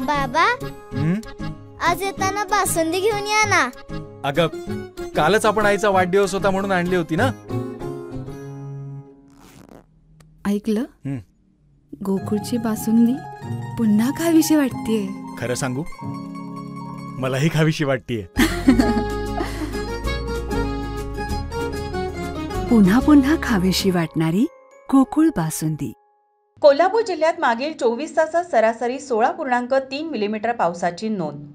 बाबा, हं? आज येताना बासुंदी घेऊन या ना. अगं, कालच आपण आईचा वाढदिवस होता म्हणून आणली होती ना. ऐकलं? हं. गोकुळची बासुंदी पुन्हा खावीशी वाटतेय. खरं सांगू, मलाही खावीशी वाटतीये. पुन्हा पुन्हा खावीशी वाटणारी गोकुळ बासुंदी. कोल्हापूर जिल्ह्यात मागील 24 तासात सरासरी 16.3 मिलीमीटर पावसाची नोंद.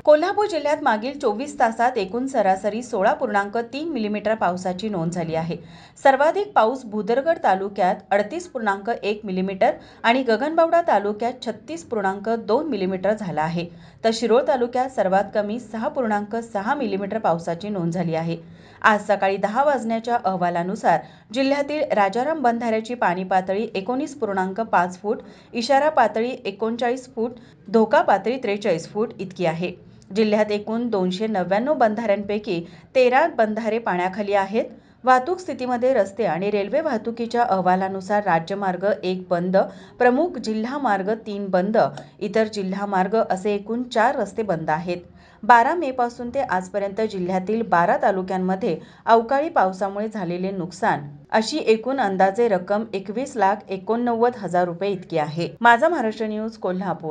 कोल्हापूर जिल्ह्यात मागील 24 तासात एकूण सरासरी 16.3 मिलीमीटर पावसाची नोंद झाली आहे. सर्वाधिक पाऊस भुदरगड तालुक्यात 38.1 मिलीमीटर आणि गगनबावडा तालुक्यात 36.2 मिलीमीटर झाला आहे. तर शिरोळ तालुक्यात सर्वात कमी 6.6 मिलीमीटर पावसाची नोंद झाली आहे. आज सकाळी 10 वाजण्याच्या अहवालानुसार जिल्ह्यातील राजाराम बंधाऱ्याची पाणी पातळी 19.5 फूट, इशारा पातळी 39 फूट, धोका पातळी 43 फूट इतकी आहे. जिल्ह्यात एकूण 299 बंधाऱ्यांपैकी 13 बंधारे पाण्याखाली आहेत. वाहतूक स्थितीमध्ये रस्ते आणि रेल्वे वाहतुकीच्या अहवालानुसार राज्यमार्ग 1 बंद, प्रमुख जिल्हा मार्ग 3 बंद, इतर जिल्हा मार्ग असे एकूण 4 रस्ते बंद आहेत. 12 मे पासून ते आजपर्यंत जिल्ह्यातील 12 तालुक्यांमध्ये अवकाळी पावसामुळे झालेले नुकसान अशी एकूण अंदाजे रक्कम 21,89,000 रुपये इतकी आहे. माझा महाराष्ट्र न्यूज, कोल्हापूर.